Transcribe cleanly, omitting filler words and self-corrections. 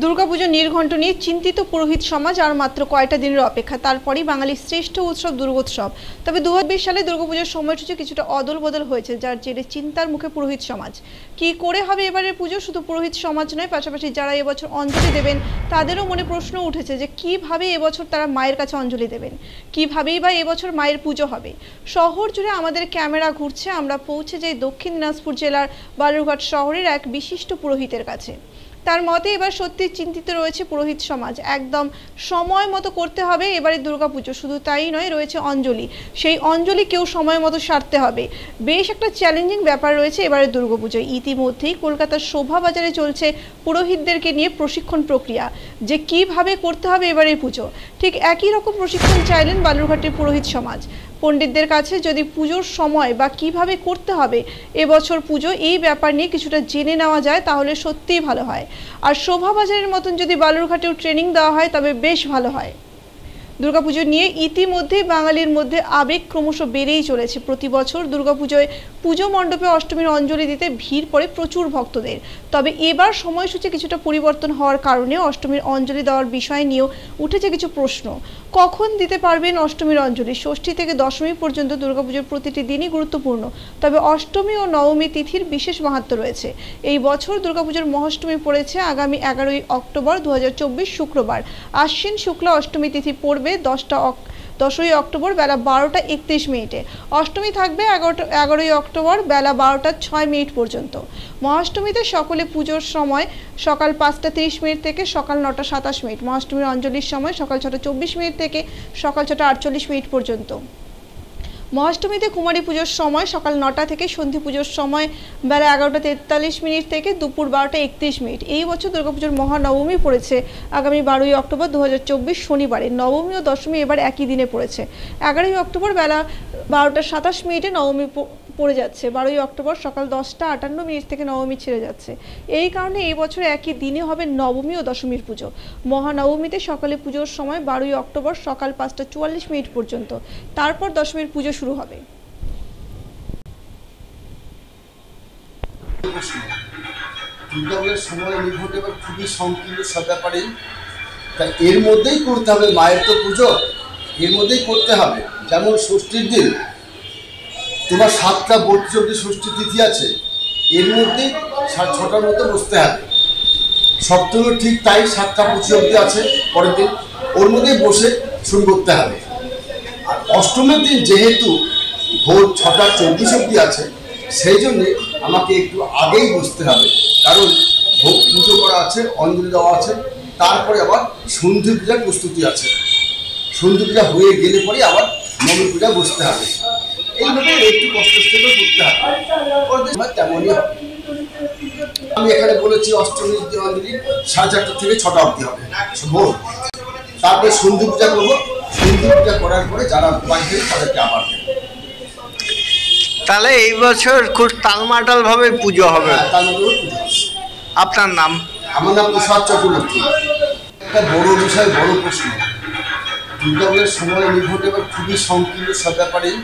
দুর্গাপুজো নির্ঘণ্ট নিয়ে চিন্তিত পুরোহিত সমাজ। আর মাত্র কয়টা দিনের অপেক্ষা, তারপরই বাঙালির শ্রেষ্ঠ উৎসব দুর্গোৎসব। তবে 2020 সালে দুর্গাপুজোর সময়সূচি কিছুটা অদল বদল হয়েছে, যার জেরে চিন্তার মুখে পুরোহিত সমাজ। কি করে হবে এবারের পুজো? শুধু পুরোহিত সমাজ নয়, পাশাপাশি যারা এবছর অঞ্জলি দেবেন তাদেরও মনে প্রশ্ন উঠেছে যে কিভাবে এবছর তারা মায়ের কাছে অঞ্জলি দেবেন, কিভাবেই বা এবছর মায়ের পুজো হবে। শহর জুড়ে আমাদের ক্যামেরা ঘুরছে, আমরা পৌঁছে যাই দক্ষিণ দিনাজপুর জেলার বালুরঘাট শহরের এক বিশিষ্ট পুরোহিতের কাছে। তার মতে এবার সত্যি চিন্তিত রয়েছে পুরোহিত সমাজ। একদম সময় মতো করতে হবে এবারে দুর্গাপুজো। শুধু তাই নয়, রয়েছে অঞ্জলি, সেই অঞ্জলি কেউ সময় মতো সারতে হবে। বেশ একটা চ্যালেঞ্জিং ব্যাপার রয়েছে এবারে দুর্গাপুজোয়। ইতিমধ্যেই কলকাতার শোভাবাজারে চলছে পুরোহিতদেরকে নিয়ে প্রশিক্ষণ প্রক্রিয়া, যে কিভাবে করতে হবে এবারের পুজো। ঠিক একই রকম প্রশিক্ষণ চাইলেন বালুরঘাটের পুরোহিত সমাজ। পণ্ডিতদের কাছে যদি পুজোর সময় বা কিভাবে করতে হবে এবছর পুজো, এই ব্যাপার নিয়ে কিছুটা জেনে নেওয়া যায় তাহলে সত্যিই ভালো হয়। আর শোভাবাজারের মতন যদি বালুরঘাটেও ট্রেনিং দেওয়া হয় তবে বেশ ভালো হয়। দুর্গাপুজো নিয়ে ইতিমধ্যেই বাঙালির মধ্যে আবেগ ক্রমশ বেড়েই চলেছে। প্রতি বছর দুর্গাপুজোয় পুজো মণ্ডপে অষ্টমীর অঞ্জলি দিতে ভিড় পড়ে প্রচুর ভক্তদের। তবে এবার সময়সূচি কিছুটা পরিবর্তন হওয়ার কারণে অষ্টমীর অঞ্জলি দেওয়ার বিষয় নিয়েও উঠেছে কিছু প্রশ্ন। কখন দিতে পারবেন অষ্টমীর অঞ্জলি? ষষ্ঠী থেকে দশমী পর্যন্ত দুর্গাপুজোর প্রতিটি দিনই গুরুত্বপূর্ণ, তবে অষ্টমী ও নবমী তিথির বিশেষ মাহাত্ম্য রয়েছে। এই বছর দুর্গাপুজোর মহাষ্টমী পড়েছে আগামী 11ই অক্টোবর 2024 শুক্রবার। আশ্বিন শুক্লা অষ্টমী তিথি পড়বে 10ই অক্টোবর বেলা 12টা 31 মিনিটে। অষ্টমী থাকবে 11ই অক্টোবর বেলা 12টা 6 মিনিট পর্যন্ত। মহাষ্টমীতে সকলে পুজোর সময় সকাল 5টা 30 মিনিট থেকে সকাল 9টা 27 মিনিট। মহাষ্টমীর অঞ্জলির সময় সকাল 6টা 24 মিনিট থেকে সকাল 6টা 48 মিনিট পর্যন্ত। মহাষ্টমীতে কুমারী পুজোর সময় সকাল 9টা থেকে সন্ধি পুজোর সময় বেলা 11টা 43 মিনিট থেকে দুপুর 12টা 31 মিনিট। এই বছর দুর্গাপুজোর মহানবমী পড়েছে আগামী 12ই অক্টোবর 2024 শনিবারে। নবমী ও দশমী এবার একই দিনে পড়েছে। 11ই অক্টোবর বেলা 12টা 27 মিনিটে নবমী পড়ে যাচ্ছে। 12ই অক্টোবর সকাল 10টা 58 মিনিট থেকে নবমী ছেড়ে যাচ্ছে। এই কারণে এই বছর একই দিনে হবে নবমী ও দশমীর পুজো। মহানবমীতে সকালে পুজোর সময় 12ই অক্টোবর সকাল 5টা 44 মিনিট পর্যন্ত। তারপর দশমীর পুজো শুরু হবে। দুর্গাপুজোর সময় নির্ঘণ্ট এবার খুবই সংকীর্ণ সব ব্যাপারেই, তাই এর মধ্যেই করতে হবে। মায়ের তো পুজো এর মধ্যেই করতে হবে। যেমন ষষ্ঠীর দিন তোমার 7টা 32 অব্দি ষষ্ঠী তিথি আছে, এর মধ্যেই 6টার মতো বসতে হবে। সপ্তমী ঠিক তাই 7টা 25 অব্দি আছে পরের দিন, ওর মধ্যেই বসে শুরু করতে হবে। আর অষ্টমীর দিন যেহেতু ভোর 6টা 24 অব্দি আছে, সেই জন্যে আমাকে একটু আগেই বসতে হবে, কারণ ভোগ পুজো করা আছে, অঞ্জলি দেওয়া আছে, তারপরে আবার সন্ধি পূজার প্রস্তুতি আছে। সন্ধি পূজা হয়ে গেলে পরে আবার নবমী পূজা বসতে হবে। এইভাবে একটু কষ্ট করে করতে হবে, তেমনই হবে। আমি এখানে বলেছি অষ্টমীর অঞ্জলি 4:30 থেকে 6টা অবধি হবে ভোর। তারপরে সন্ধি পূজা করবো। সন্ধি পূজা করার পরে যারা বাড়ি তাদেরকে আবার দেবো। তাহলে এই বছর খুব টালমাটাল ভাবে পুজো হবে। আপনার নাম? আমার নাম প্রসাদ চক্রবর্তী। একটা বড় বিষয়, বড় প্রশ্ন। দুর্গাপুজোর সময় নির্ঘণ্ট এবার খুবই সংকীর্ণ সব ব্যাপারেই।